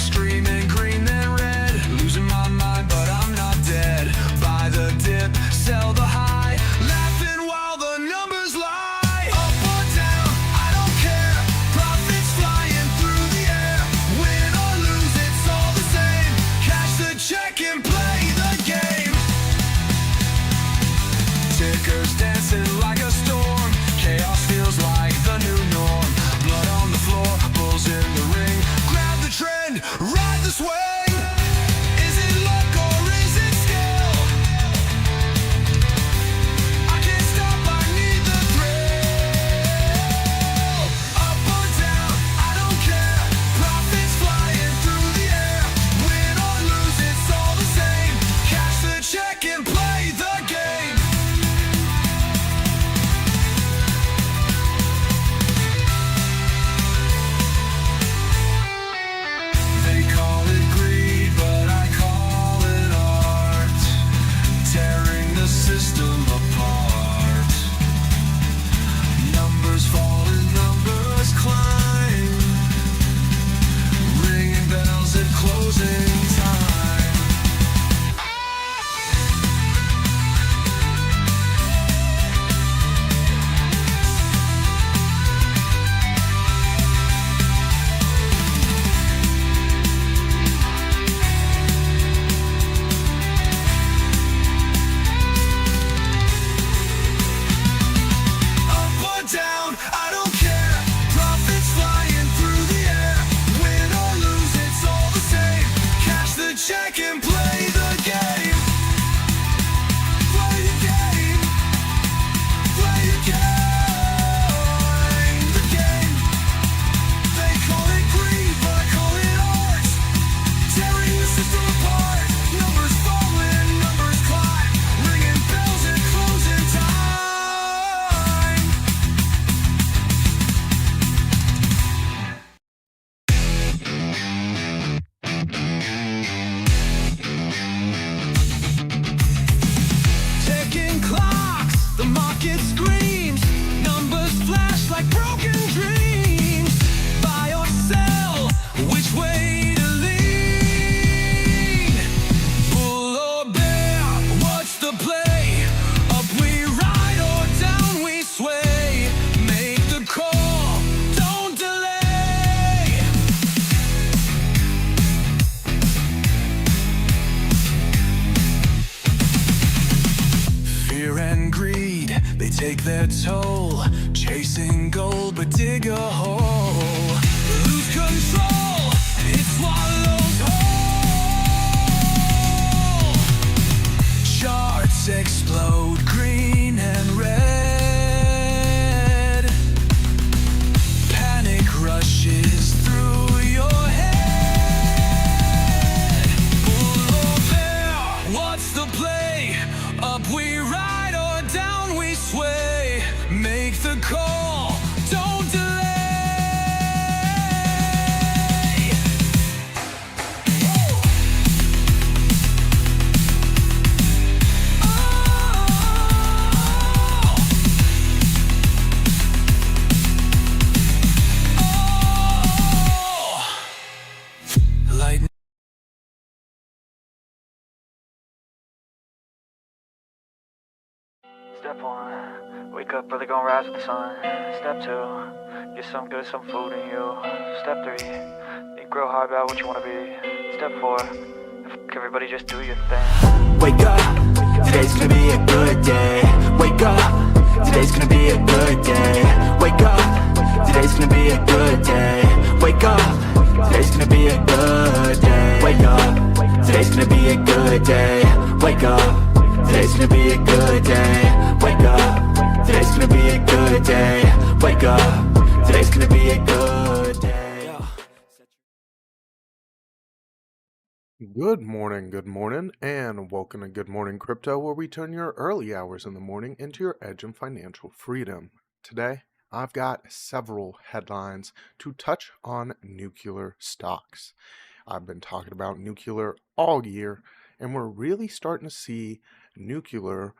screaming green then red, losing my mind but I'm not dead. Buy the dip, sell the high, laughing while the numbers lie. Up or down, I don't care, profits flying through the air. Win or lose, it's all the same, cash the check and play the game. Tickers dancing like a storm, chaos feels like the new norm. Blood on the floor, bulls in the ring, grab the trend, ride the swing. Is it luck or is it skill? I can't stop, I need the thrill. Up or down, I don't care, profits flying through the air. Win or lose, it's all the same, cash the check and play the game. They call it greed, but I call it art, tearing the system apart. Numbers fall and numbers climb, ringing bells at closing time. Up or down, I don't care, profits flying through the air. Win or lose, it's all the same, cash the check and play the game. Play the game, play the game, the game. They call it greed, but I call it art, tearing the system apart. Numbers falling, numbers climb, ringing bells at closing time. Ticking clocks, the market screams, numbers flash like broken dreams. Buy or sell, which way to lean? Bull or bear, what's the play? Up we ride or down we sway. Make the call, don't delay. Fear and greed, they take their toll, chasing gold but dig a hole. Lose control, it swallows whole. Charts explode, green and red. Panic rushes through your head. Bull or bear, what's the play? Up we ride or down we sway. Make the call, don't delay. Lightning. Step 1, wake up early, gonna rise with the sun. Step 2, get some good, some food in you. Step 3, think real hard about what you wanna be. Step 4, everybody just do your thing. Wake up, today's gonna be a good day. Wake up, today's gonna be a good day. Wake up, today's gonna be a good day. Wake up, today's gonna be a good day. Wake up, today's gonna be a good day. Wake up, today's gonna be a good day. Wake up, today's gonna be a good day. Wake up, today's gonna be a good day. Good morning, and welcome to Good Morning Crypto, where we turn your early hours in the morning into your edge and financial freedom. Today, I've got several headlines to touch on nuclear stocks. I've been talking about nuclear all year, and we're really starting to see nuclear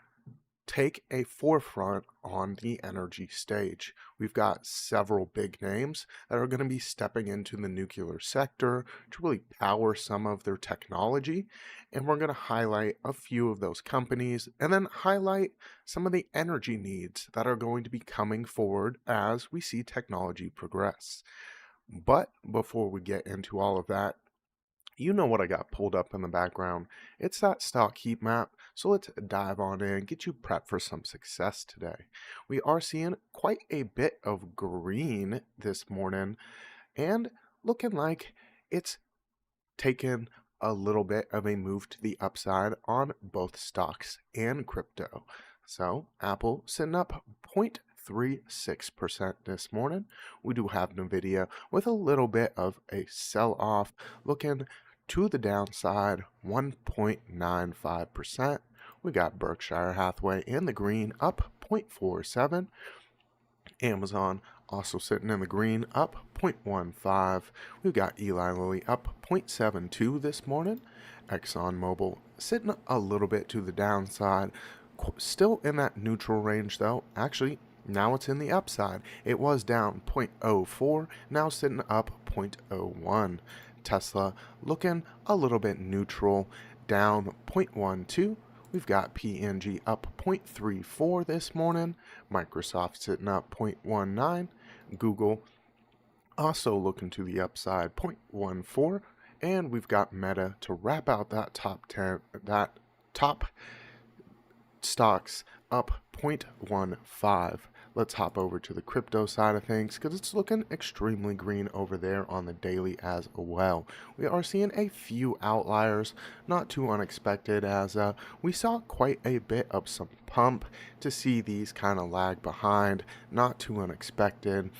take a forefront on the energy stage. We've got several big names that are going to be stepping into the nuclear sector to really power some of their technology. And we're going to highlight a few of those companies and then highlight some of the energy needs that are going to be coming forward as we see technology progress. But before we get into all of that, you know what I got pulled up in the background. It's that stock heat map. So let's dive on in, get you prepped for some success today. We are seeing quite a bit of green this morning and looking like it's taken a little bit of a move to the upside on both stocks and crypto. So Apple sitting up 0.36% this morning. We do have Nvidia with a little bit of a sell-off, looking to the downside 1.95%. We got Berkshire Hathaway in the green up 0.47. Amazon also sitting in the green up 0.15. We've got Eli Lilly up 0.72 this morning. ExxonMobil sitting a little bit to the downside, still in that neutral range though. Actually, now it's in the upside. It was down 0.04, now sitting up 0.01. Tesla looking a little bit neutral, down 0.12. We've got P&G up 0.34 this morning. Microsoft sitting up 0.19. Google also looking to the upside 0.14. And we've got Meta to wrap out that top 10, that top stocks up 0.15. Let's hop over to the crypto side of things because it's looking extremely green over there on the daily as well. We are seeing a few outliers, not too unexpected, as we saw quite a bit of some pump. To see these kind of lag behind, not too unexpected.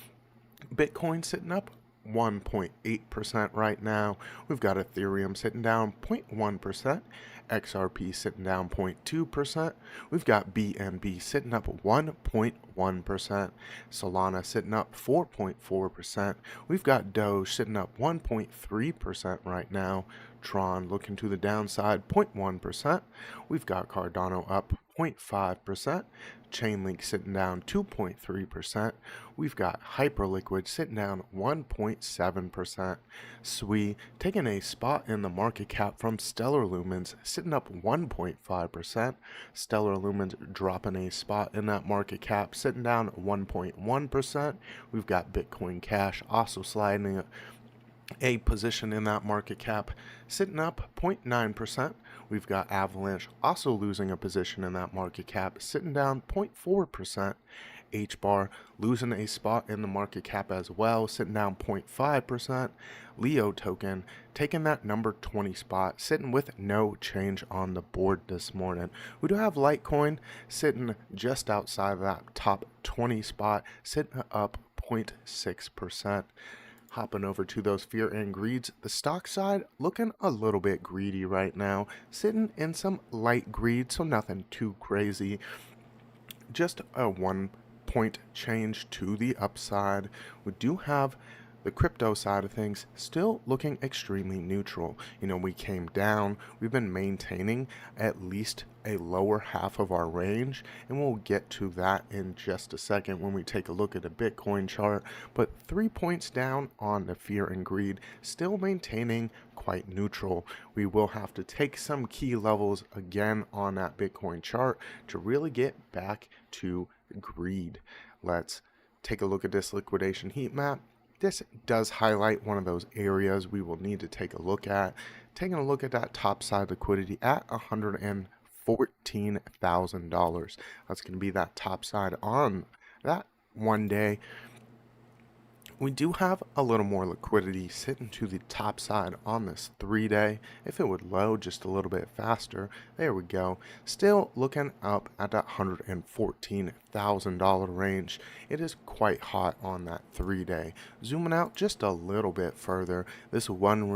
Bitcoin sitting up 1.8% right now. We've got Ethereum sitting down 0.1%. XRP sitting down 0.2%. We've got BNB sitting up 1.1%. Solana sitting up 4.4%. We've got Doge sitting up 1.3% right now. Tron looking to the downside 0.1%. We've got Cardano up 0.5%. Chainlink sitting down 2.3%. We've got Hyperliquid sitting down 1.7%. SWI taking a spot in the market cap from Stellar Lumens, sitting up 1.5%. Stellar Lumens dropping a spot in that market cap, sitting down 1.1%. We've got Bitcoin Cash also sliding a position in that market cap, sitting up 0.9%. We've got Avalanche also losing a position in that market cap, sitting down 0.4%. HBAR losing a spot in the market cap as well, sitting down 0.5%. Leo token taking that number 20 spot, sitting with no change on the board this morning. We do have Litecoin sitting just outside of that top 20 spot, sitting up 0.6%. Hopping over to those fear and greeds, the stock side looking a little bit greedy right now, sitting in some light greed, so nothing too crazy. Just a 1 point change to the upside. We do have the crypto side of things still looking extremely neutral. You know, we came down, we've been maintaining at least a lower half of our range, and we'll get to that in just a second when we take a look at a Bitcoin chart. But 3 points down on the fear and greed, still maintaining quite neutral. We will have to take some key levels again on that Bitcoin chart to really get back to greed. Let's take a look at this liquidation heat map. This does highlight one of those areas we will need to take a look at. Taking a look at that top side liquidity at $114,000. That's going to be that top side on that 1 day. We do have a little more liquidity sitting to the top side on this 3 day. If it would load just a little bit faster, there we go. Still looking up at that $114,000 range. It is quite hot on that 3 day. Zooming out just a little bit further, this 1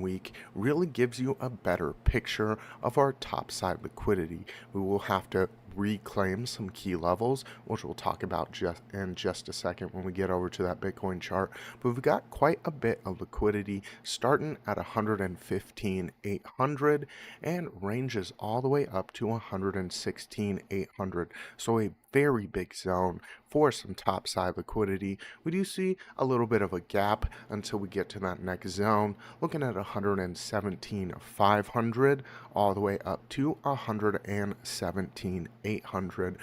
week really gives you a better picture of our top side liquidity. We will have to reclaim some key levels, which we'll talk about in just a second when we get over to that Bitcoin chart. But we've got quite a bit of liquidity starting at 115,800 and ranges all the way up to 116,800. So a very big zone for some top side liquidity. We do see a little bit of a gap until we get to that next zone, looking at 117,500 all the way up to 117,800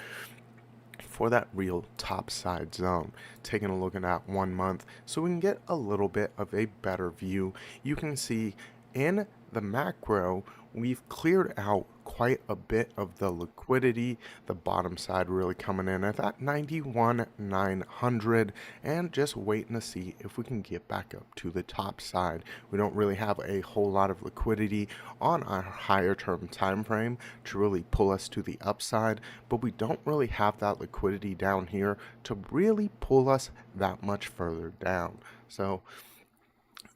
for that real top side zone. Taking a look at that 1 month so we can get a little bit of a better view. You can see in the macro, we've cleared out quite a bit of the liquidity, the bottom side really coming in at that 91,900 and just waiting to see if we can get back up to the top side. We don't really have a whole lot of liquidity on our higher term time frame to really pull us to the upside, but we don't really have that liquidity down here to really pull us that much further down. So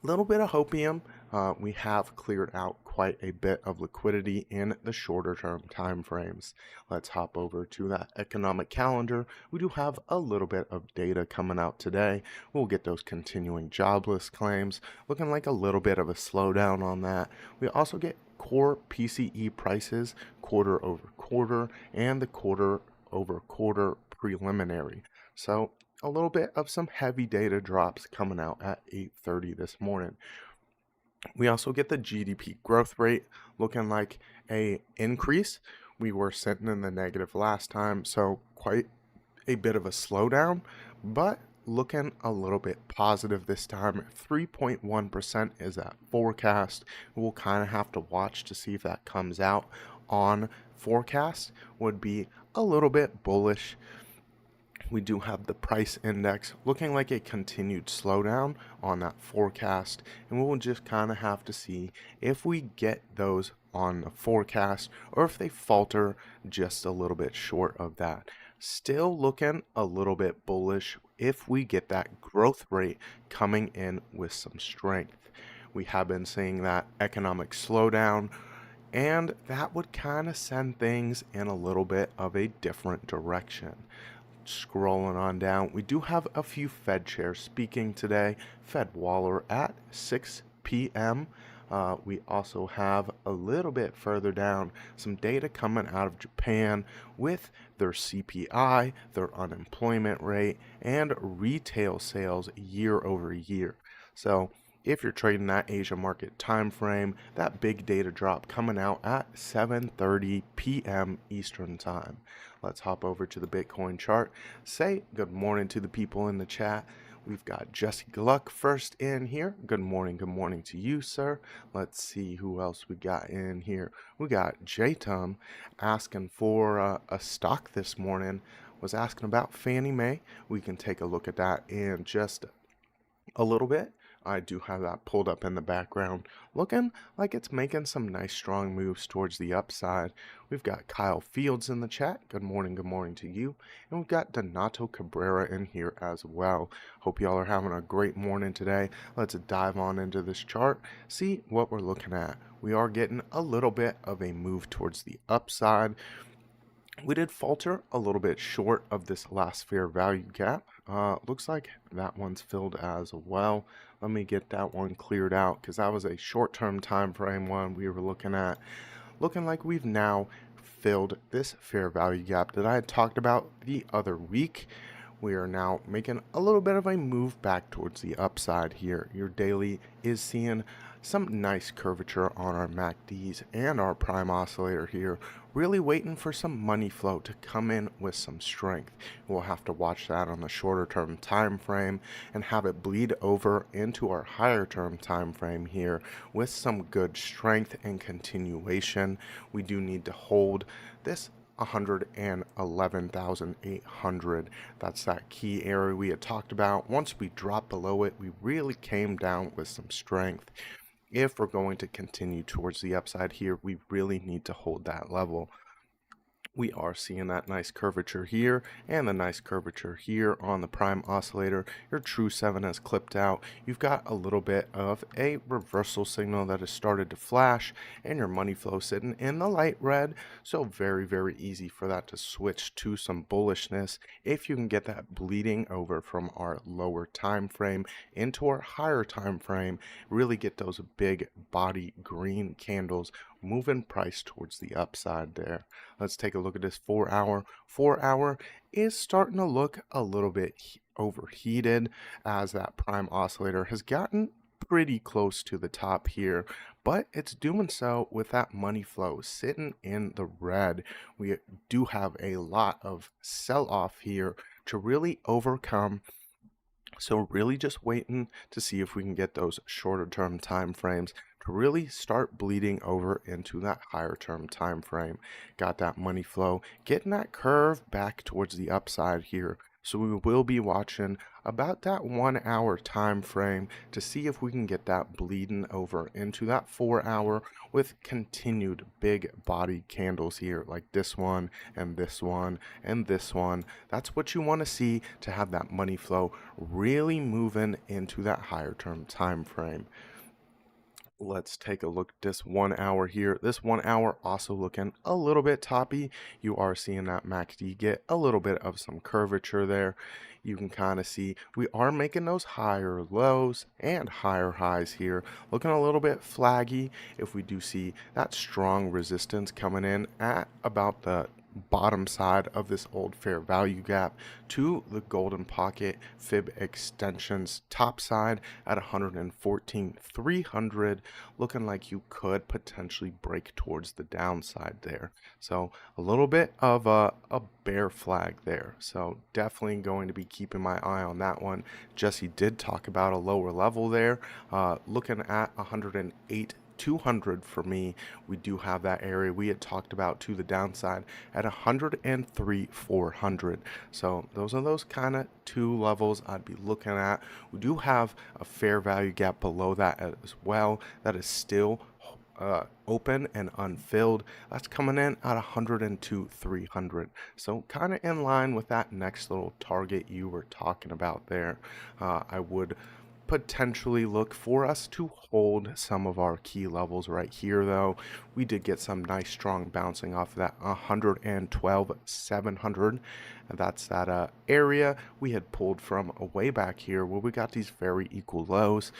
a little bit of hopium. We have cleared out quite a bit of liquidity in the shorter term time frames. Let's hop over to that economic calendar. We do have a little bit of data coming out today. We'll get those continuing jobless claims, looking like a little bit of a slowdown on that. We also get core PCE prices quarter over quarter and the quarter over quarter preliminary. So a little bit of some heavy data drops coming out at 8:30 this morning. We also get the GDP growth rate looking like a increase. We were sitting in the negative last time, so quite a bit of a slowdown, but looking a little bit positive this time. 3.1% is that forecast. We'll kind of have to watch to see if that comes out on forecast. Would be a little bit bullish. We do have the price index looking like a continued slowdown on that forecast, and we'll just kind of have to see if we get those on the forecast or if they falter just a little bit short of that. Still looking a little bit bullish if we get that growth rate coming in with some strength. We have been seeing that economic slowdown, and that would kind of send things in a little bit of a different direction. Scrolling on down, we do have a few Fed chairs speaking today. Fed Waller at 6 p.m. We also have a little bit further down some data coming out of Japan with their CPI, their unemployment rate, and retail sales year over year. So if you're trading that Asia market time frame, that big data drop coming out at 7:30 p.m. Eastern time. Let's hop over to the Bitcoin chart. Say good morning to the people in the chat. We've got Jesse Gluck first in here. Good morning to you, sir. Let's see who else we got in here. We got J-Tum asking for a stock this morning. Was asking about Fannie Mae. We can take a look at that in just a little bit. I do have that pulled up in the background, looking like it's making some nice strong moves towards the upside. We've got Kyle Fields in the chat. Good morning to you. And we've got Donato Cabrera in here as well. Hope y'all are having a great morning today. Let's dive on into this chart, see what we're looking at. We are getting a little bit of a move towards the upside. We did falter a little bit short of this last fair value gap. Looks like that one's filled as well. Let me get that one cleared out because that was a short-term time frame one we were looking at. Looking like we've now filled this fair value gap that I had talked about the other week. We are now making a little bit of a move back towards the upside here. Your daily is seeing some nice curvature on our MACDs and our prime oscillator here, really waiting for some money flow to come in with some strength. We'll have to watch that on the shorter term time frame and have it bleed over into our higher term time frame here with some good strength and continuation. We do need to hold this 111,800. That's that key area we had talked about. Once we dropped below it, we really came down with some strength. If we're going to continue towards the upside here, we really need to hold that level. we are seeing that nice curvature here and the nice curvature here on the prime oscillator. Your true 7 has clipped out. You've got a little bit of a reversal signal that has started to flash, and your money flow sitting in the light red. So very easy for that to switch to some bullishness if you can get that bleeding over from our lower time frame into our higher time frame. Really get those big body green candles moving price towards the upside there. Let's take a look at this 4 hour. 4 hour is starting to look a little bit overheated as that prime oscillator has gotten pretty close to the top here, but it's doing so with that money flow sitting in the red. We do have a lot of sell off here to really overcome, so really just waiting to see if we can get those shorter term time frames to really start bleeding over into that higher term time frame. Got that money flow, getting that curve back towards the upside here. So we will be watching about that 1 hour time frame to see if we can get that bleeding over into that 4 hour with continued big body candles here, like this one and this one and this one. That's what you want to see to have that money flow really moving into that higher term time frame. Let's take a look at this 1 hour here. This 1 hour also looking a little bit toppy. You are seeing that MACD get a little bit of some curvature there. You can kind of see we are making those higher lows and higher highs here. Looking a little bit flaggy if we do see that strong resistance coming in at about the bottom side of this old fair value gap to the golden pocket fib extensions top side at 114,300, looking like you could potentially break towards the downside there. So a little bit of a bear flag there, so definitely going to be keeping my eye on that one. Jesse did talk about a lower level there, looking at 108 200 for me. We do have that area we had talked about to the downside at 103 400. So those are those kind of two levels I'd be looking at. We do have a fair value gap below that as well that is still open and unfilled. That's coming in at 102 300. So kind of in line with that next little target you were talking about there. I would potentially look for us to hold some of our key levels right here, though. We did get some nice strong bouncing off of that 112 700, and that's that area we had pulled from way back here where we got these very equal lows.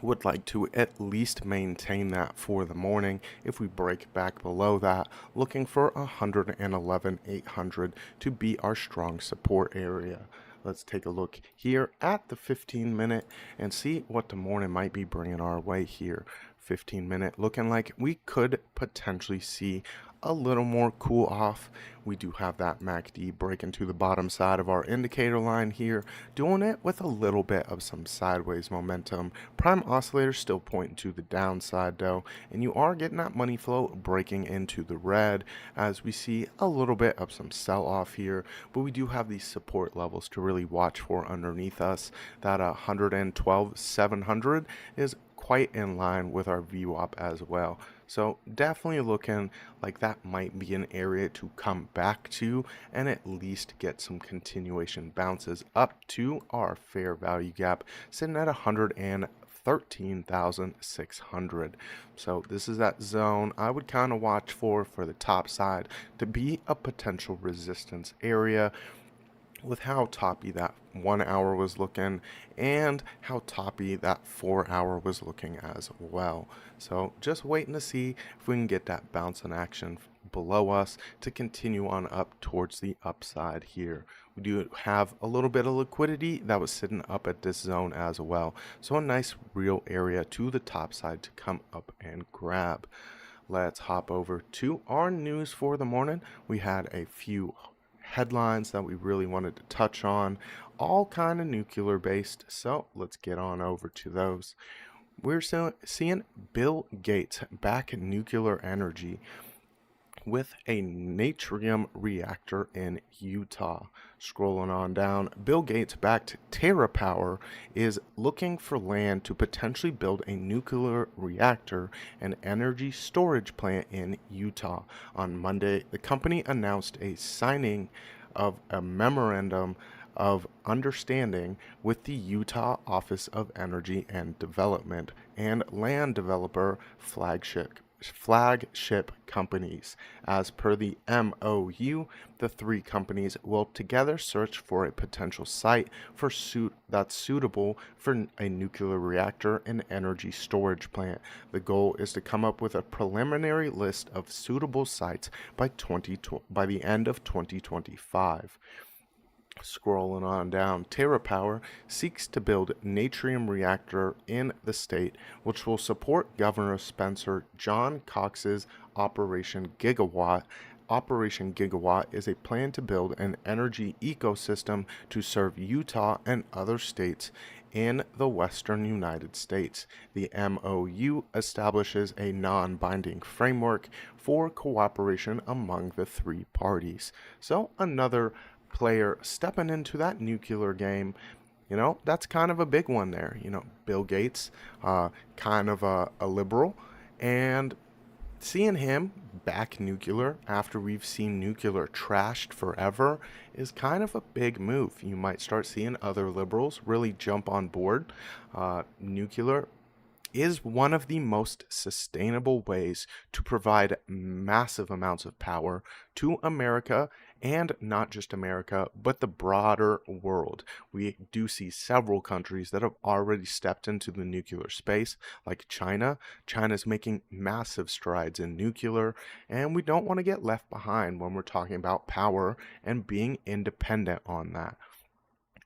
Would like to at least maintain that for the morning. If we break back below that, looking for 111 800 to be our strong support area. Let's take a look here at the 15-minute and see what the morning might be bringing our way here. 15-minute looking like we could potentially see a little more cool off. We do have that MACD breaking to the bottom side of our indicator line here, doing it with a little bit of some sideways momentum. Prime oscillator still pointing to the downside though, and you are getting that money flow breaking into the red as we see a little bit of some sell off here, but we do have these support levels to really watch for underneath us. That 112 700 is quite in line with our VWAP as well. So definitely looking like that might be an area to come back to and at least get some continuation bounces up to our fair value gap sitting at 113,600. So this is that zone I would kind of watch for the top side to be a potential resistance area, with how toppy that 1 hour was looking and how toppy that 4 hour was looking as well. So just waiting to see if we can get that bounce in action below us to continue on up towards the upside here. We do have a little bit of liquidity that was sitting up at this zone as well. So a nice real area to the top side to come up and grab. Let's hop over to our news for the morning. We had a few headlines that we really wanted to touch on, all kind of nuclear based, so let's get on over to those. We're seeing Bill Gates back in nuclear energy with a natrium reactor in Utah. Scrolling on down, Bill Gates backed TerraPower is looking for land to potentially build a nuclear reactor and energy storage plant in Utah. On Monday, the company announced a signing of a memorandum of understanding with the Utah Office of Energy and Development and land developer flagship companies. As per the MOU, the three companies will together search for a potential site that's suitable for a nuclear reactor and energy storage plant. The goal is to come up with a preliminary list of suitable sites by the end of 2025. Scrolling on down, TerraPower seeks to build natrium reactor in the state, which will support Governor Spencer John Cox's Operation Gigawatt. Operation Gigawatt is a plan to build an energy ecosystem to serve Utah and other states in the western United States. The MOU establishes a non-binding framework for cooperation among the three parties. So another player stepping into that nuclear game, that's kind of a big one there. Bill Gates, kind of a liberal, and seeing him back nuclear after we've seen nuclear trashed forever is kind of a big move. You might start seeing other liberals really jump on board. Nuclear is one of the most sustainable ways to provide massive amounts of power to America, and not just America, but the broader world. We do see several countries that have already stepped into the nuclear space, like China. China's making massive strides in nuclear, and we don't want to get left behind when we're talking about power and being independent on that.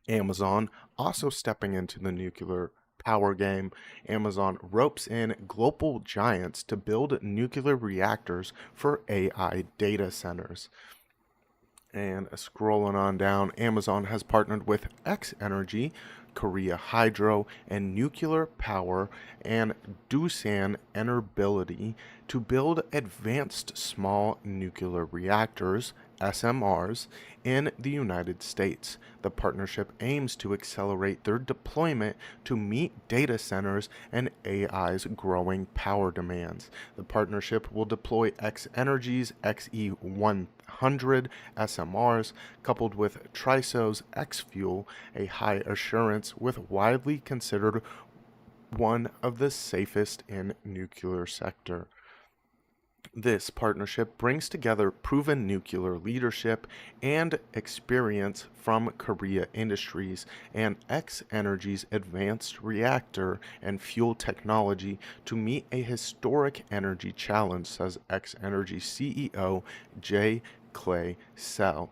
Amazon also stepping into the nuclear power game. Amazon ropes in global giants to build nuclear reactors for AI data centers. And scrolling on down, Amazon has partnered with X Energy, Korea Hydro, and Nuclear Power and Doosan Enerbility to build advanced small nuclear reactors, SMRs, in the United States. The partnership aims to accelerate their deployment to meet data centers and AI's growing power demands. The partnership will deploy X Energy's XE100 SMRs coupled with Triso's X-Fuel, a high assurance with widely considered one of the safest in nuclear sector. This partnership brings together proven nuclear leadership and experience from Korea Industries and X Energy's advanced reactor and fuel technology to meet a historic energy challenge, says X Energy CEO J. Clay Sell.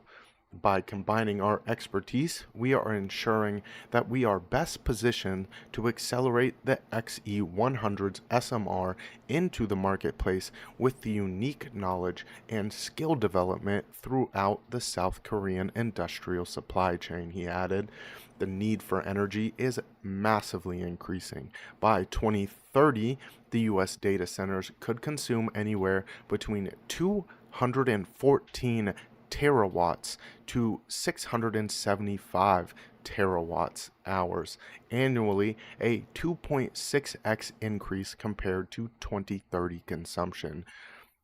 By combining our expertise, we are ensuring that we are best positioned to accelerate the XE100's SMR into the marketplace with the unique knowledge and skill development throughout the South Korean industrial supply chain, he added. The need for energy is massively increasing. By 2030, the U.S. data centers could consume anywhere between 214 terawatts to 675 terawatts hours annually, a 2.6x increase compared to 2030 consumption.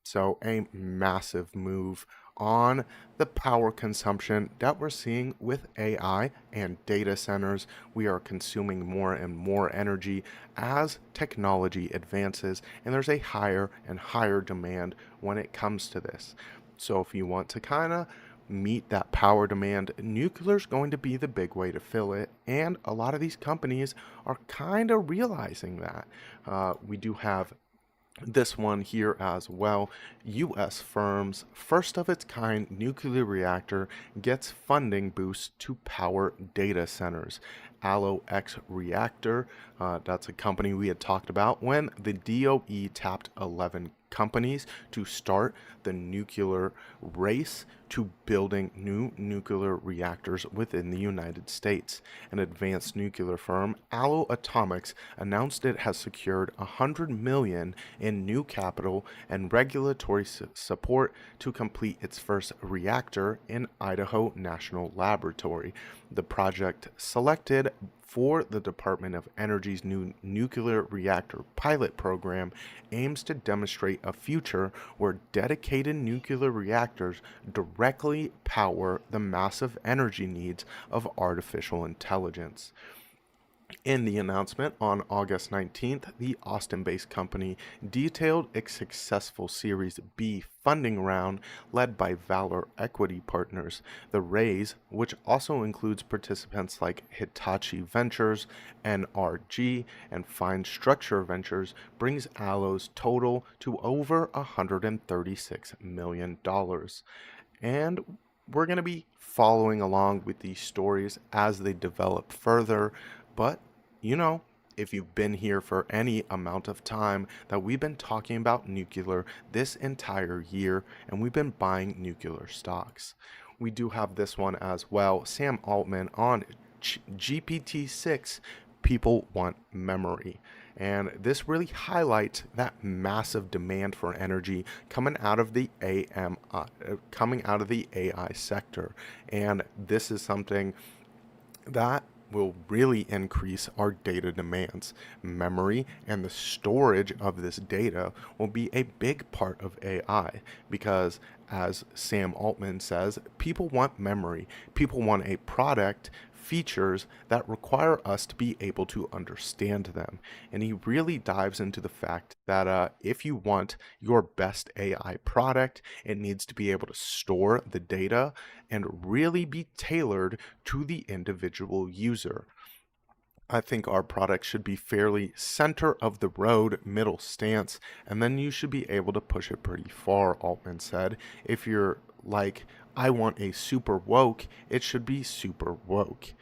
So a massive move on the power consumption that we're seeing with AI and data centers. We are consuming more and more energy as technology advances, and there's a higher and higher demand when it comes to this. So if you want to kind of meet that power demand, nuclear is going to be the big way to fill it. And a lot of these companies are kind of realizing that. We do have this one here as well. U.S. firms, first of its kind nuclear reactor gets funding boost to power data centers. X Reactor, that's a company we had talked about when the DOE tapped 11 companies to start the nuclear race to building new nuclear reactors within the United States. An advanced nuclear firm, Allo Atomics, announced it has secured $100 million in new capital and regulatory support to complete its first reactor in Idaho National Laboratory. The project selected for the Department of Energy's new nuclear reactor pilot program aims to demonstrate a future where dedicated nuclear reactors directly power the massive energy needs of artificial intelligence. In the announcement on August 19th, the Austin-based company detailed its successful Series B funding round led by Valor Equity Partners. The raise, which also includes participants like Hitachi Ventures, NRG, and Fine Structure Ventures, brings Allo's total to over $136 million. And we're going to be following along with these stories as they develop further. But, if you've been here for any amount of time, that we've been talking about nuclear this entire year, and we've been buying nuclear stocks. We do have this one as well. Sam Altman on GPT-6, people want memory. And this really highlights that massive demand for energy coming out of the AI sector. And this is something that will really increase our data demands. Memory and the storage of this data will be a big part of AI because, as Sam Altman says, people want memory. People want a product, features that require us to be able to understand them. And he really dives into the fact that if you want your best AI product, it needs to be able to store the data and really be tailored to the individual user. I think our product should be fairly center of the road, middle stance, and then you should be able to push it pretty far, Altman said. If you're like, I want a super woke, it should be super woke.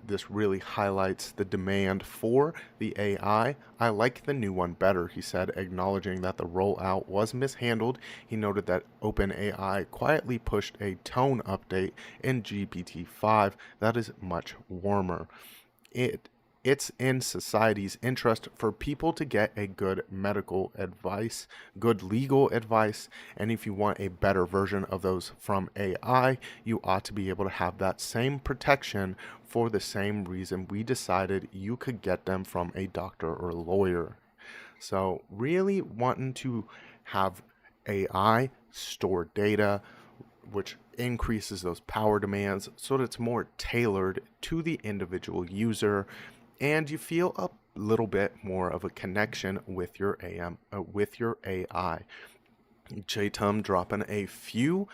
This really highlights the demand for the AI. I like the new one better, he said, acknowledging that the rollout was mishandled. He noted that OpenAI quietly pushed a tone update in GPT-5 that is much warmer. It's in society's interest for people to get a good medical advice, good legal advice, and if you want a better version of those from AI, you ought to be able to have that same protection for the same reason we decided you could get them from a doctor or lawyer. So really wanting to have AI store data, which increases those power demands so that it's more tailored to the individual user, and you feel a little bit more of a connection with your AI. JTUM dropping a few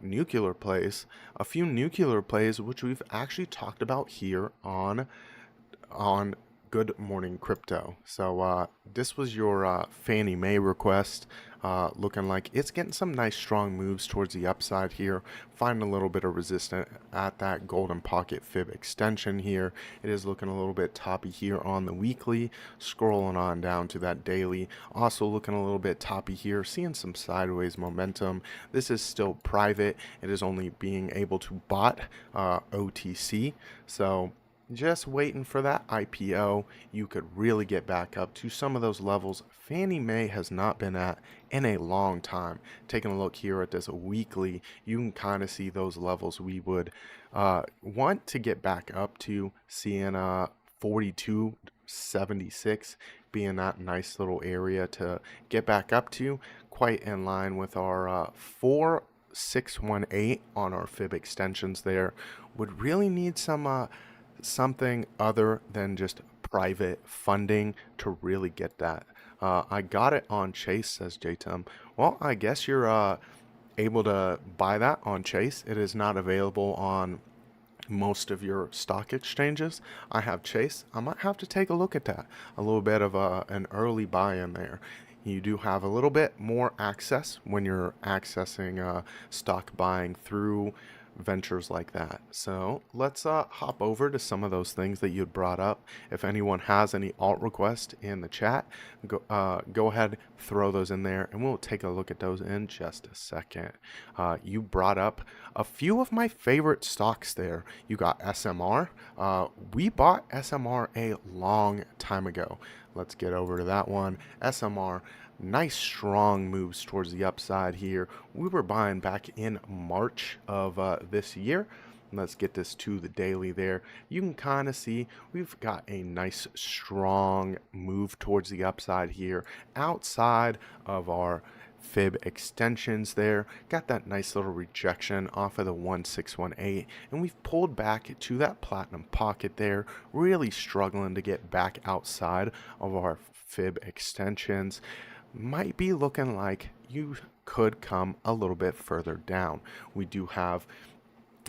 nuclear plays, which we've actually talked about here on Good Morning Crypto. So this was your Fannie Mae request, looking like it's getting some nice strong moves towards the upside here, finding a little bit of resistance at that golden pocket fib extension here. It is looking a little bit toppy here on the weekly, scrolling on down to that daily, also looking a little bit toppy here, seeing some sideways momentum. This is still private. It is only being able to bot OTC, so just waiting for that IPO, you could really get back up to some of those levels Fannie Mae has not been at in a long time. Taking a look here at this weekly, you can kind of see those levels we would want to get back up to, seeing 42.76 being that nice little area to get back up to, quite in line with our 4618 on our fib extensions there. Would really need some something other than just private funding to really get that. I got it on Chase, says JTUM. Well, I guess you're able to buy that on Chase. It is not available on most of your stock exchanges. I have Chase. I might have to take a look at that. A little bit of an early buy in there. You do have a little bit more access when you're accessing stock buying through ventures like that. So let's hop over to some of those things that you had brought up. If anyone has any alt requests in the chat, go ahead, throw those in there, and we'll take a look at those in just a second. You brought up a few of my favorite stocks there. You got SMR. We bought SMR a long time ago. Let's get over to that one. SMR, nice strong moves towards the upside here. We were buying back in March of this year. Let's get this to the daily there. You can kind of see we've got a nice strong move towards the upside here outside of our fib extensions there. Got that nice little rejection off of the 1618, and we've pulled back to that platinum pocket there, really struggling to get back outside of our fib extensions. Might be looking like you could come a little bit further down. We do have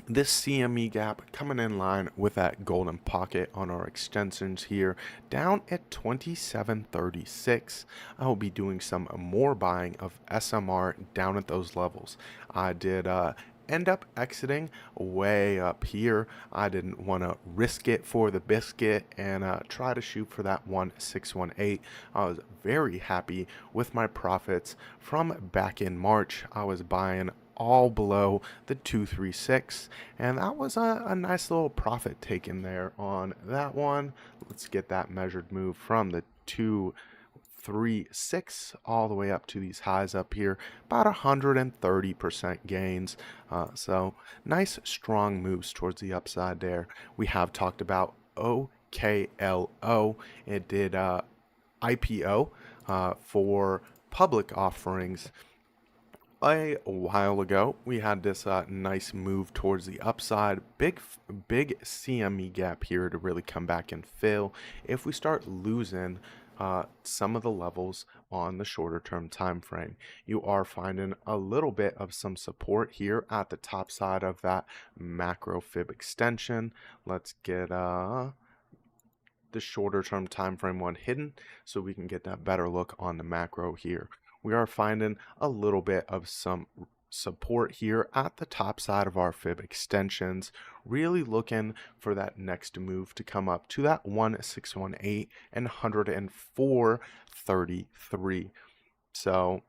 this CME gap coming in line with that golden pocket on our extensions here down at 27.36. I will be doing some more buying of SMR down at those levels. I did end up exiting way up here. I didn't want to risk it for the biscuit and try to shoot for that 1618. I was very happy with my profits from back in March. I was buying all below the 236, and that was a nice little profit taken there on that one. Let's get that measured move from the 236 all the way up to these highs up here, about 130% gains. So nice strong moves towards the upside there. We have talked about OKLO. It did IPO for public offerings a while ago. We had this nice move towards the upside, big CME gap here to really come back and fill. If we start losing some of the levels on the shorter term time frame, you are finding a little bit of some support here at the top side of that macro fib extension. Let's get the shorter term time frame one hidden so we can get that better look on the macro here. We are finding a little bit of some support here at the top side of our fib extensions, really looking for that next move to come up to that 1618 and 104.33. So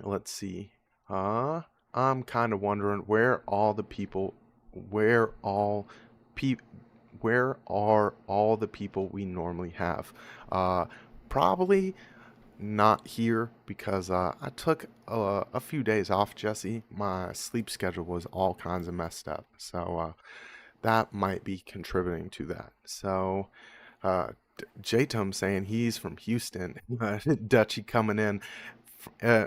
let's see. I'm kind of wondering where are all the people we normally have? Probably not here because I took a few days off, Jesse. My sleep schedule was all kinds of messed up, so that might be contributing to that. So J-Tum saying he's from Houston. Dutchy coming in.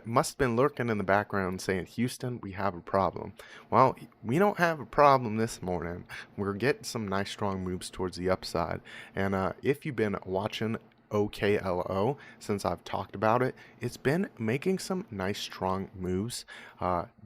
Must have been lurking in the background saying, Houston, we have a problem. Well, we don't have a problem this morning. We're getting some nice strong moves towards the upside. And if you've been watching OKLO since I've talked about it, it's been making some nice strong moves,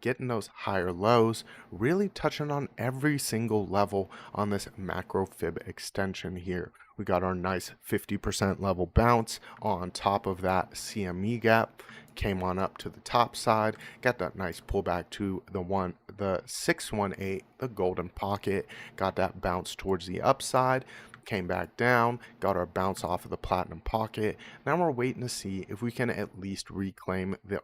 getting those higher lows, really touching on every single level on this macro fib extension here. We got our nice 50% level bounce on top of that CME gap, came on up to the top side, got that nice pullback to the 618, the golden pocket, got that bounce towards the upside, came back down, got our bounce off of the platinum pocket. Now we're waiting to see if we can at least reclaim the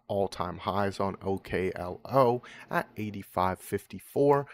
all-time highs on OKLO at 85.54,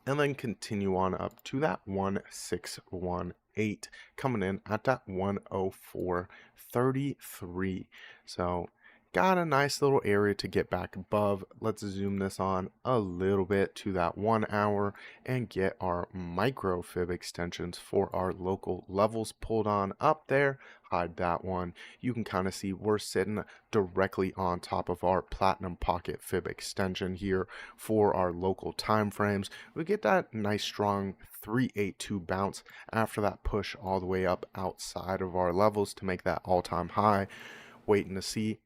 and then continue on up to that 1618, coming in at that 104.33. So got a nice little area to get back above. Let's zoom this on a little bit to that 1 hour and get our micro fib extensions for our local levels pulled on up there. Hide that one. You can kind of see we're sitting directly on top of our platinum pocket fib extension here for our local time frames. We get that nice strong 382 bounce after that push all the way up outside of our levels to make that all-time high. Waiting to see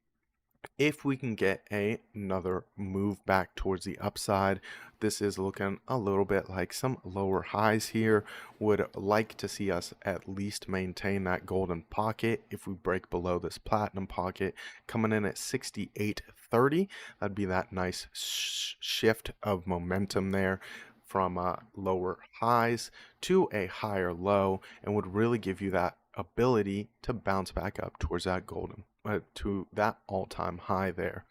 If we can get another move back towards the upside, this is looking a little bit like some lower highs here. Would like to see us at least maintain that golden pocket. If we break below this platinum pocket coming in at 68.30, that'd be that nice shift of momentum there from lower highs to a higher low, and would really give you that ability to bounce back up towards that golden to that all-time high there.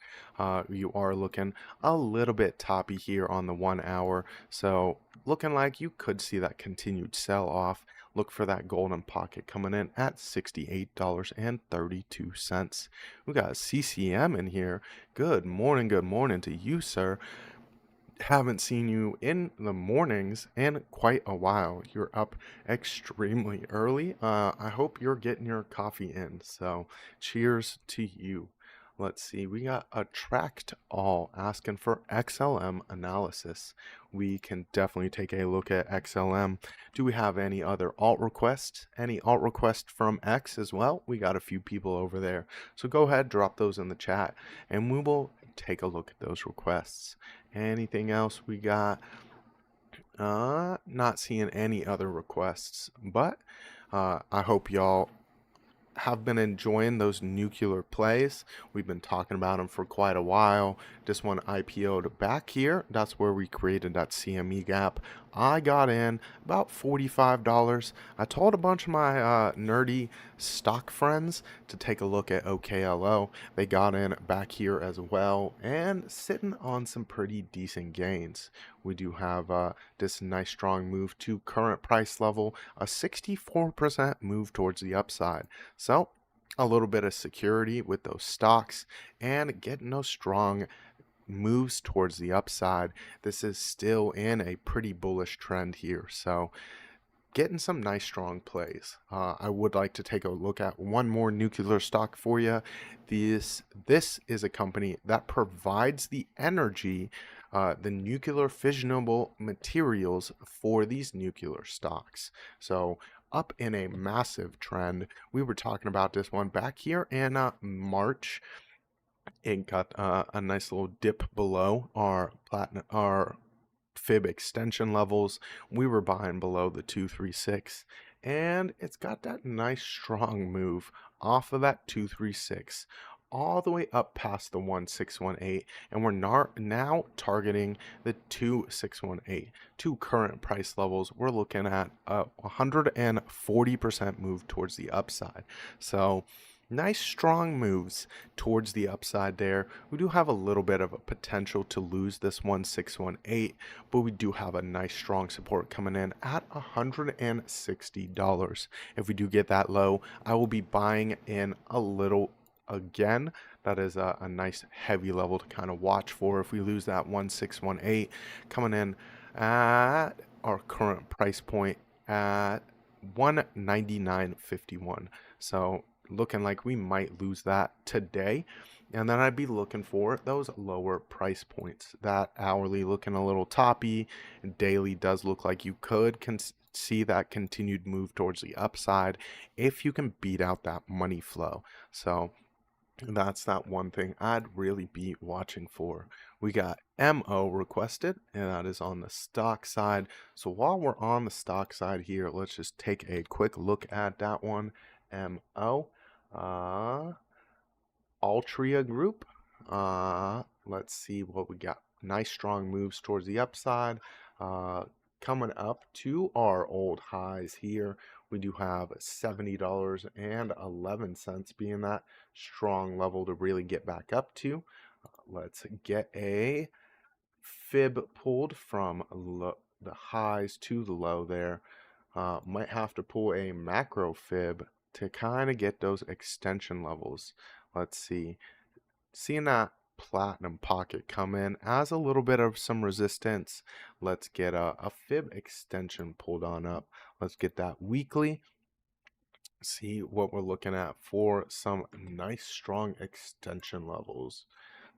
You are looking a little bit toppy here on the 1 hour, so looking like you could see that continued sell-off. Look for that golden pocket coming in at $68.32. We got CCM in here. Good morning to you, sir. Haven't seen you in the mornings in quite a while. You're up extremely early. I hope you're getting your coffee in. So, cheers to you. Let's see. We got Attract All asking for XLM analysis. We can definitely take a look at XLM. Do we have any other alt requests? Any alt requests from X as well? We got a few people over there. So go ahead, drop those in the chat, and we will take a look at those requests. Anything else we got? Not seeing any other requests, but I hope y'all have been enjoying those nuclear plays. We've been talking about them for quite a while. This one IPO'd back here. That's where we created that CME gap. I got in about $45. I told a bunch of my nerdy stock friends to take a look at OKLO. They got in back here as well and sitting on some pretty decent gains. We do have this nice strong move to current price level, a 64% move towards the upside. So a little bit of security with those stocks and getting those strong moves towards the upside. This is still in a pretty bullish trend here. So getting some nice strong plays. I would like to take a look at one more nuclear stock for you. This is a company that provides the energy, the nuclear fissionable materials for these nuclear stocks. So up in a massive trend. We were talking about this one back here in March. It got a nice little dip below our fib extension levels. We were buying below the 236, and it's got that nice strong move off of that 236 all the way up past the 1618, and we're now targeting the 2618. Two current price levels, we're looking at a 140% move towards the upside. So nice strong moves towards the upside there. We do have a little bit of a potential to lose this 1618, but we do have a nice strong support coming in at $160. If we do get that low, I will be buying in a little again. That is a nice heavy level to kind of watch for. If we lose that 1618 coming in at our current price point at 199.51. So looking like we might lose that today, and then I'd be looking for those lower price points. That hourly looking a little toppy, daily does look like you could see that continued move towards the upside if you can beat out that money flow. So that's that one thing I'd really be watching for. We got MO requested, and that is on the stock side. So while we're on the stock side here, let's just take a quick look at that one. MO. Altria Group. Let's see what we got. Nice strong moves towards the upside. Coming up to our old highs here. We do have $70.11 being that strong level to really get back up to. Let's get a fib pulled from the highs to the low there. Might have to pull a macro fib to kind of get those extension levels. Let's see. Seeing that platinum pocket come in as a little bit of some resistance. Let's get a fib extension pulled on up. Let's get that weekly. See what we're looking at for some nice strong extension levels.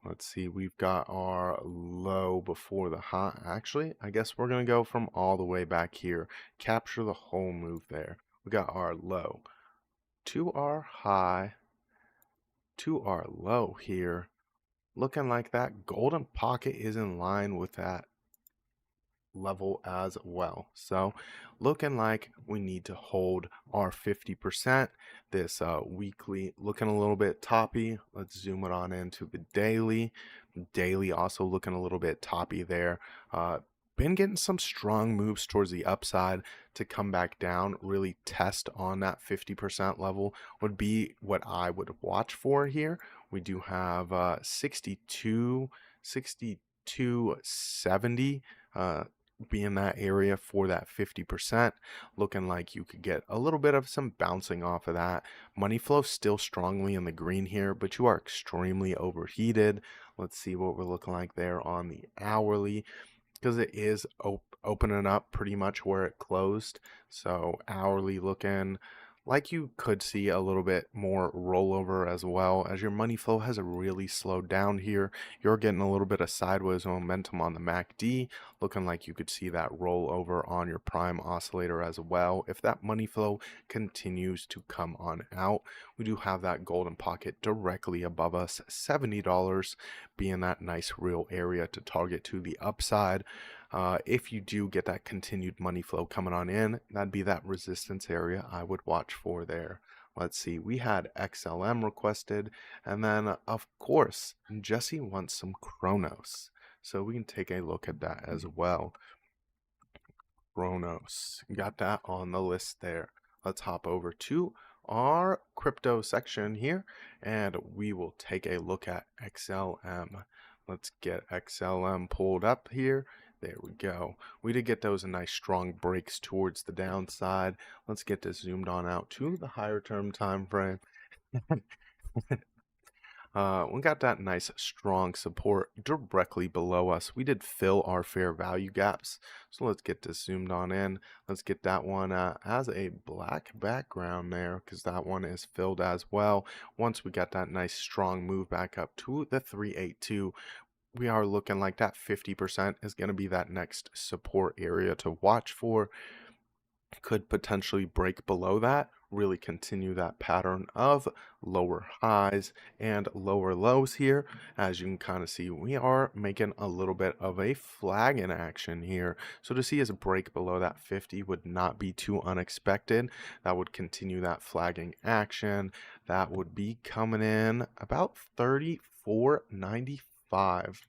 Let's see, we've got our low before the high. Actually, I guess we're going to go from all the way back here. Capture the whole move there. We got our low to our high to our low here. looking like that golden pocket is in line with that level as well. So looking like we need to hold our 50%. This weekly looking a little bit toppy. Let's zoom it on into the daily. Daily also looking a little bit toppy there. Been getting some strong moves towards the upside to come back down, really test on that 50% level would be what I would watch for here. We do have 62.70 be in that area for that 50%, looking like you could get a little bit of some bouncing off of that. Money flow still strongly in the green here, but you are extremely overheated. Let's see what we're looking like there on the hourly, because it is opening up pretty much where it closed. So hourly looking like you could see a little bit more rollover, as well as your money flow has really slowed down here. You're getting a little bit of sideways momentum on the MACD, looking like you could see that rollover on your prime oscillator as well. If that money flow continues to come on out, we do have that golden pocket directly above us, $70 being that nice real area to target to the upside. If you do get that continued money flow coming on in, that'd be that resistance area I would watch for there. Let's see, we had XLM requested, and then of course, Jesse wants some Chronos. So we can take a look at that as well. Chronos, got that on the list there. Let's hop over to our crypto section here, and we will take a look at XLM. Let's get XLM pulled up here. There we go. We did get those nice strong breaks towards the downside. Let's get this zoomed on out to the higher term time frame. We got that nice strong support directly below us. We did fill our fair value gaps. So let's get this zoomed on in. Let's get that one as a black background there, because that one is filled as well. Once we got that nice strong move back up to the 382, we are looking like that 50% is going to be that next support area to watch for. Could potentially break below that, really continue that pattern of lower highs and lower lows here. As you can kind of see, we are making a little bit of a flag in action here. So to see us break below that 50 would not be too unexpected. That would continue that flagging action. That would be coming in about 34.95.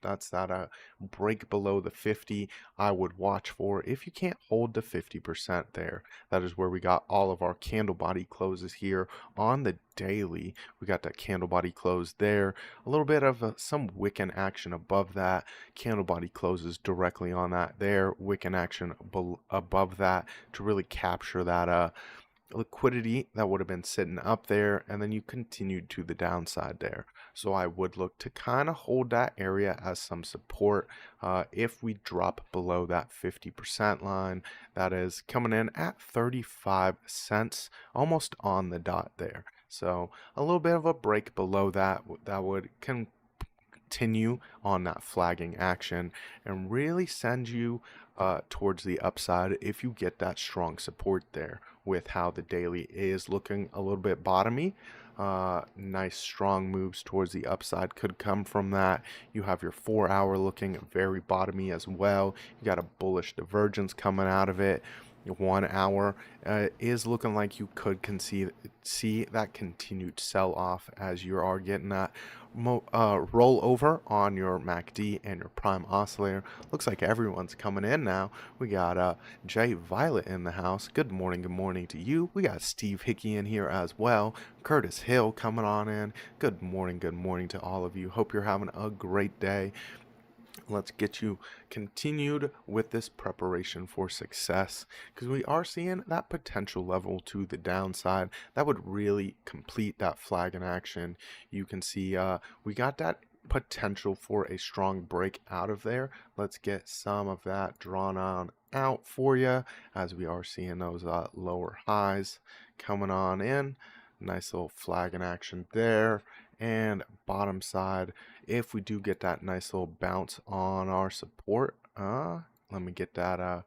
That's that break below the 50 I would watch for. If you can't hold the 50% there, that is where we got all of our candle body closes here on the daily. We got that candle body close there, a little bit of some Wiccan action above that, candle body closes directly on that there, Wiccan action above that to really capture that liquidity that would have been sitting up there, and then you continued to the downside there. So I would look to kind of hold that area as some support. If we drop below that 50% line, that is coming in at 35 cents, almost on the dot there. So a little bit of a break below that would continue on that flagging action and really send you towards the upside if you get that strong support there. With how the daily is looking a little bit bottomy, nice strong moves towards the upside could come from that. You have your 4 hour looking very bottomy as well. You got a bullish divergence coming out of it. 1 hour is looking like you could see that continued sell off as you are getting that roll over on your MACD and your prime oscillator. Looks like everyone's coming in now. We got Jay Violet in the house. Good morning to you. We got Steve Hickey in here as well. Curtis Hill coming on in. Good morning to all of you. Hope you're having a great day. Let's get you continued with this preparation for success, because we are seeing that potential level to the downside that would really complete that flag in action. You can see we got that potential for a strong break out of there. Let's get some of that drawn on out for you, as we are seeing those lower highs coming on in. Nice little flag in action there. And bottom side, if we do get that nice little bounce on our support, let me get that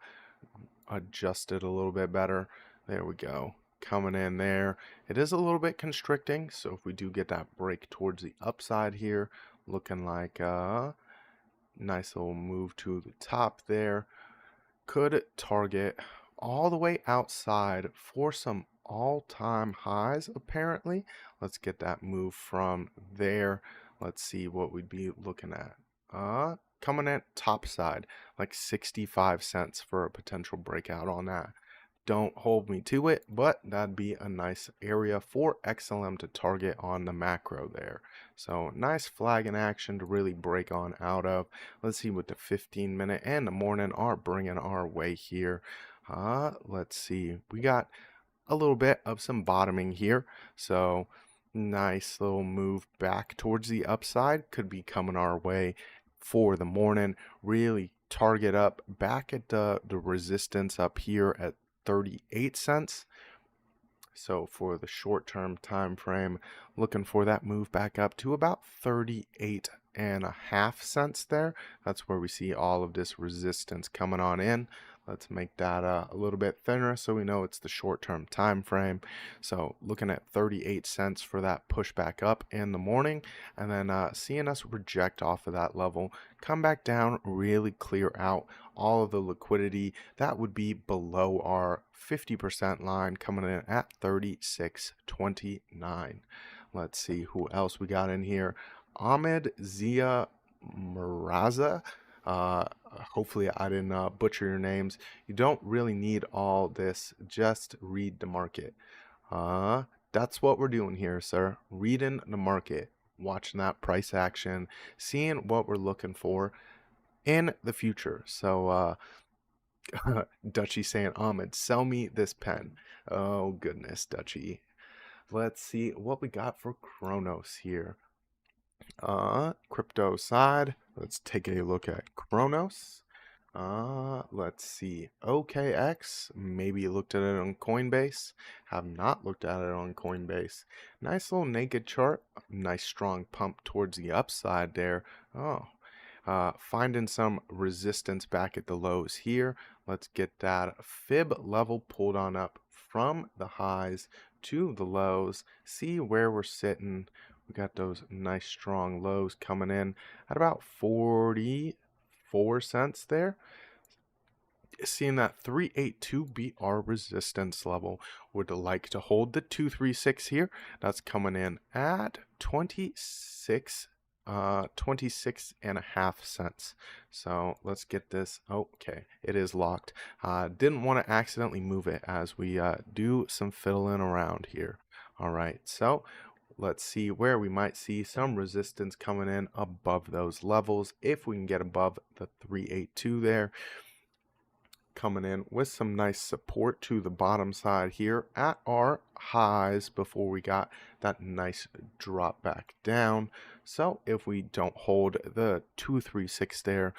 adjusted a little bit better. There we go, coming in there. It is a little bit constricting, so if we do get that break towards the upside here, looking like a nice little move to the top there. Could target all the way outside for some all-time highs, apparently. Let's get that move from there. Let's see what we'd be looking at. Coming at top side, like 65 cents for a potential breakout on that. Don't hold me to it, but that'd be a nice area for XLM to target on the macro there. So nice flag in action to really break on out of. Let's see what the 15-minute and the morning are bringing our way here. Let's see. We got a little bit of some bottoming here. So nice little move back towards the upside could be coming our way for the morning. Really target up back at the resistance up here at 38 cents. So for the short-term time frame, looking for that move back up to about 38.5 cents there. That's where we see all of this resistance coming on in. Let's make that a little bit thinner so we know it's the short-term time frame. So looking at 38 cents for that push back up in the morning, and then seeing us reject off of that level, come back down, really clear out all of the liquidity that would be below our 50% line, coming in at 36.29. Let's see who else we got in here. Ahmed Zia Maraza. Hopefully I didn't butcher your names. You don't really need all this, just read the market. That's what we're doing here, sir. Reading the market, watching that price action, seeing what we're looking for in the future. So Dutchy saying, Ahmed, sell me this pen. Oh goodness, Dutchy. Let's see what we got for Chronos here. Crypto side, let's take a look at Chronos. Let's see, OKX, maybe looked at it on Coinbase, have not looked at it on Coinbase. Nice little naked chart, nice strong pump towards the upside there. Finding some resistance back at the lows here. Let's get that fib level pulled on up from the highs to the lows, see where we're sitting. We got those nice strong lows coming in at about 44 cents there. Seeing that 382 be our resistance level. Would like to hold the 236 here. That's coming in at 26 and a half cents. So let's get this. Okay, it is locked. Didn't want to accidentally move it as we do some fiddling around here. All right, so let's see where we might see some resistance coming in above those levels. If we can get above the 382 there, coming in with some nice support to the bottom side here at our highs before we got that nice drop back down. So if we don't hold the 236 there,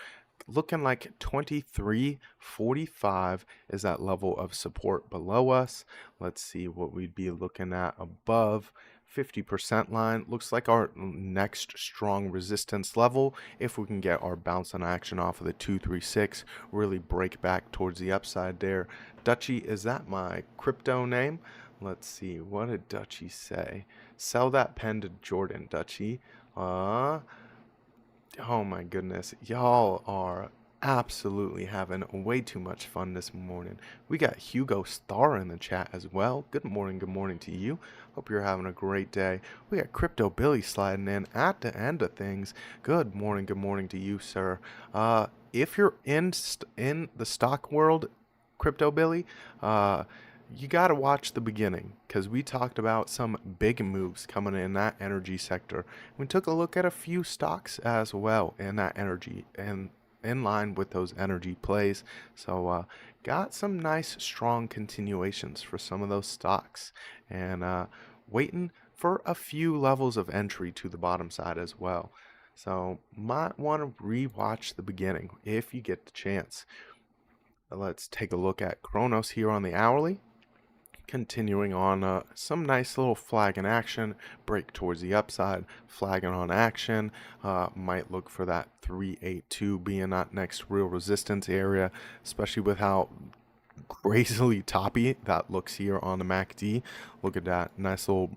looking like 23.45 is that level of support below us. Let's see what we'd be looking at above 50% line. Looks like our next strong resistance level, if we can get our bounce on action off of the 236, really break back towards the upside there. Dutchy, is that my crypto name? Let's see, what did Dutchy say? Sell that pen to Jordan, Dutchy. Oh my goodness, y'all are absolutely having way too much fun this morning. We got Hugo Star in the chat as well. Good morning to you. Hope you're having a great day. We got Crypto Billy sliding in at the end of things. Good morning to you, sir. If you're in the stock world, Crypto Billy, you got to watch the beginning, because we talked about some big moves coming in that energy sector. We took a look at a few stocks as well in that energy and in line with those energy plays. So got some nice strong continuations for some of those stocks, and waiting for a few levels of entry to the bottom side as well. So might want to rewatch the beginning if you get the chance. Let's take a look at Chronos here on the hourly. Continuing on, some nice little flag in action, break towards the upside, flagging on action. Might look for that 382 being that next real resistance area, especially with how crazily toppy that looks here on the MACD. Look at that nice little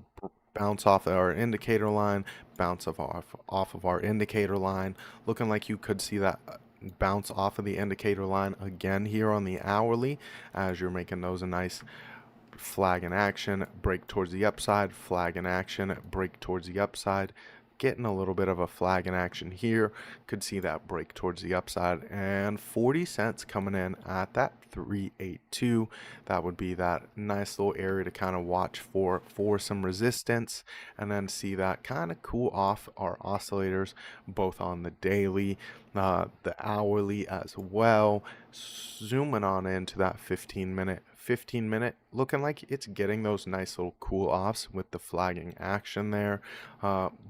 bounce off our indicator line, bounce off of our indicator line, looking like you could see that bounce off of the indicator line again here on the hourly as you're making those a nice flag in action, break towards the upside, flag in action, break towards the upside. Getting a little bit of a flag in action here. Could see that break towards the upside, and 40 cents coming in at that 382. That would be that nice little area to kind of watch for some resistance, and then see that kind of cool off our oscillators both on the daily, the hourly as well. Zooming on into that 15 minute looking like it's getting those nice little cool offs with the flagging action there.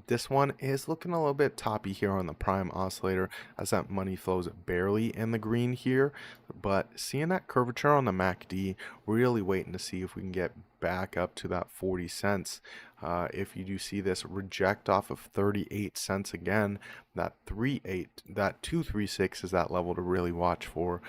This one is looking a little bit toppy here on the prime oscillator as that money flows barely in the green here, but seeing that curvature on the MACD, really waiting to see if we can get back up to that 40 cents. If you do see this reject off of 38 cents again, that 236 is that level to really watch for.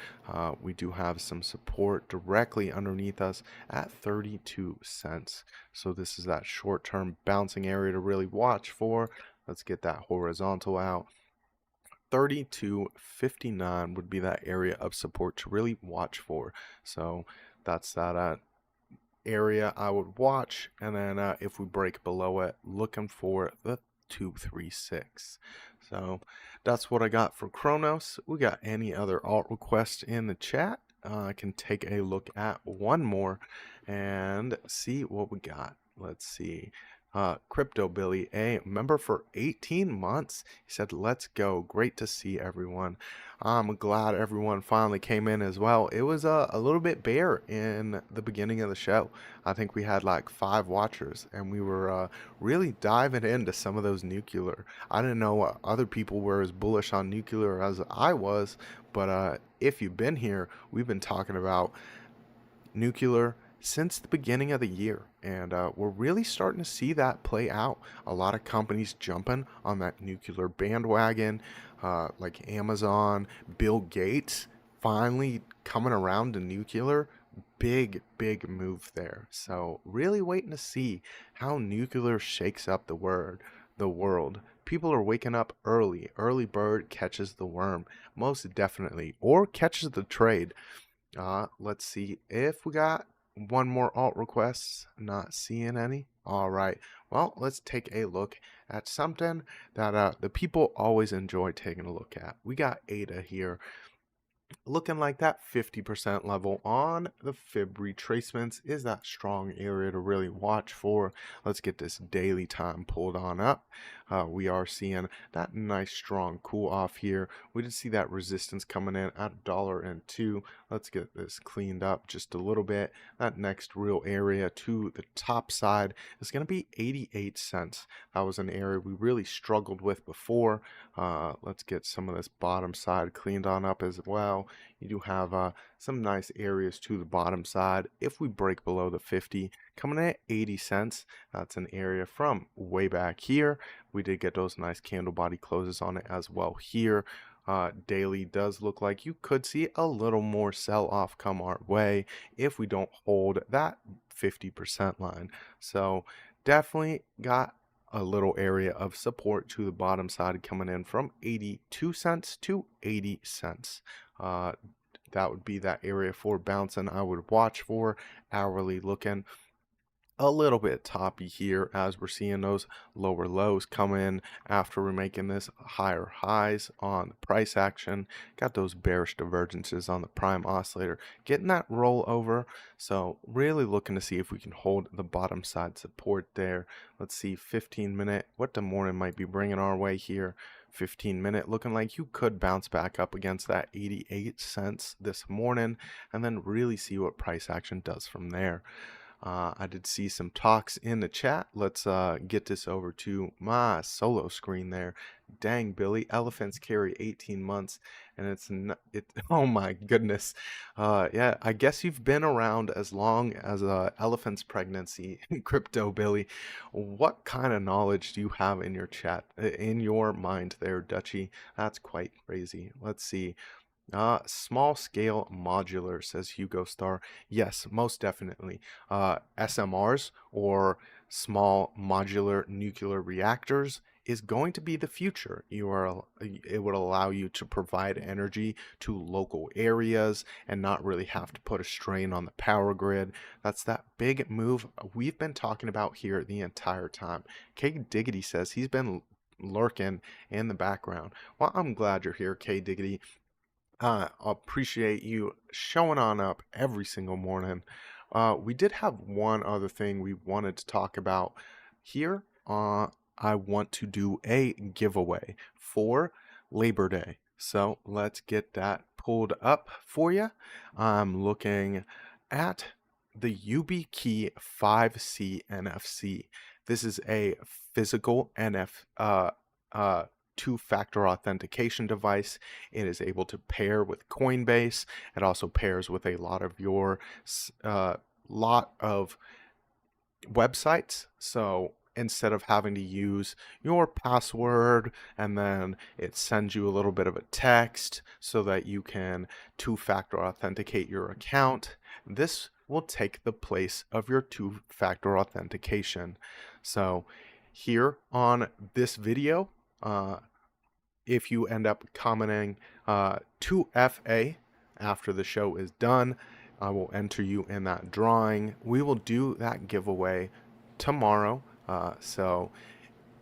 We do have some support directly underneath us at 32 cents. So this is that short-term bouncing area to really watch for. Let's get that horizontal out. 32.59 would be that area of support to really watch for. So that's that area I would watch, and then if we break below it, looking for the 236. So that's what I got for Chronos. We got any other alt requests in the chat? I can take a look at one more and see what we got. Let's see. Crypto Billy, a member for 18 months. He said, let's go. Great to see everyone. I'm glad everyone finally came in as well. It was a little bit bare in the beginning of the show. I think we had like 5 watchers, and we were really diving into some of those nuclear. I didn't know other people were as bullish on nuclear as I was, but if you've been here, we've been talking about nuclear since the beginning of the year, and we're really starting to see that play out. A lot of companies jumping on that nuclear bandwagon, like Amazon, Bill Gates finally coming around to nuclear. Big move there. So really waiting to see how nuclear shakes up the world. People are waking up early. Early bird catches the worm, most definitely, or catches the trade. Let's see if we got one more alt request. Not seeing any. All right. Well, let's take a look at something that the people always enjoy taking a look at. We got ADA here, looking like that 50% level on the fib retracements is that strong area to really watch for. Let's get this daily time pulled on up. We are seeing that nice strong cool off here. We did see that resistance coming in at $1.02. Let's get this cleaned up just a little bit. That next real area to the top side is going to be 88 cents. That was an area we really struggled with before. Let's get some of this bottom side cleaned on up as well. You do have some nice areas to the bottom side. If we break below the 50, coming in at 80 cents, that's an area from way back here. We did get those nice candle body closes on it as well here. Daily does look like you could see a little more sell off come our way if we don't hold that 50% line. So definitely got a little area of support to the bottom side coming in from 82 cents to 80 cents. That would be that area for bouncing I would watch for. Hourly looking a little bit toppy here as we're seeing those lower lows come in after we're making this higher highs on the price action. Got those bearish divergences on the prime oscillator getting that roll over, so really looking to see if we can hold the bottom side support there. Let's see 15 minute what the morning might be bringing our way here. 15 minute looking like you could bounce back up against that 88 cents this morning, and then really see what price action does from there. I did see some talks in the chat. Let's get this over to my solo screen there. Dang, Billy, elephants carry 18 months, and it's not, oh my goodness. Yeah, I guess you've been around as long as elephant's pregnancy, Crypto Billy. What kind of knowledge do you have in your chat, in your mind there, Dutchy? That's quite crazy. Let's see. Small scale modular, says Hugo Star. Yes, most definitely. SMRs or small modular nuclear reactors is going to be the future. It would allow you to provide energy to local areas and not really have to put a strain on the power grid. That's that big move we've been talking about here the entire time. K Diggity says he's been lurking in the background. Well, I'm glad you're here, K Diggity. I appreciate you showing on up every single morning. We did have one other thing we wanted to talk about here. I want to do a giveaway for Labor Day. So let's get that pulled up for you. I'm looking at the YubiKey 5C NFC. This is a physical two-factor authentication device. It is able to pair with Coinbase. It also pairs with a lot of your websites. So instead of having to use your password and then it sends you a little bit of a text so that you can two-factor authenticate your account, this will take the place of your two-factor authentication. So here on this video, if you end up commenting 2FA after the show is done, I will enter you in that drawing. We will do that giveaway tomorrow. So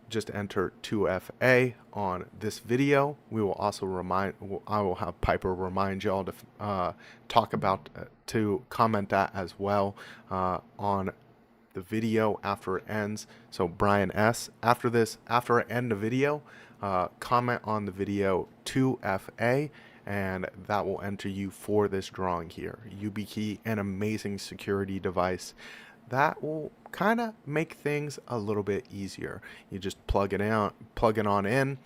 just enter 2FA on this video. We will also I will have Piper remind y'all to talk about, to comment that as well on the video after it ends. So Brian S, after I end the video, comment on the video 2FA, and that will enter you for this drawing here. YubiKey, an amazing security device that will kind of make things a little bit easier. You just plug it on in,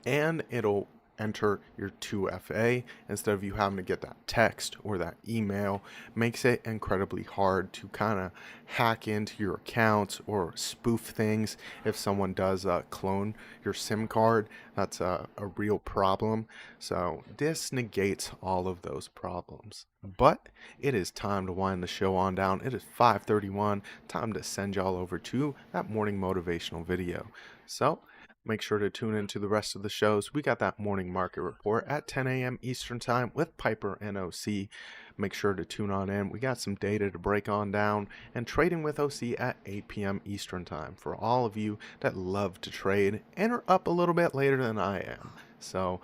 and it'll enter your 2FA instead of you having to get that text or that email. Makes it incredibly hard to kind of hack into your accounts or spoof things. If someone does clone your SIM card, that's a real problem. So this negates all of those problems. But it is time to wind the show on down. It is 5:31. Time to send y'all over to that morning motivational video. So make sure to tune into the rest of the shows. We got that morning market report at 10 a.m. Eastern Time with Piper and OC. Make sure to tune on in. We got some data to break on down, and trading with OC at 8 p.m. Eastern Time for all of you that love to trade and are up a little bit later than I am. So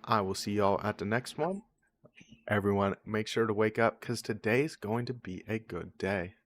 I will see y'all at the next one. Everyone, make sure to wake up because today's going to be a good day.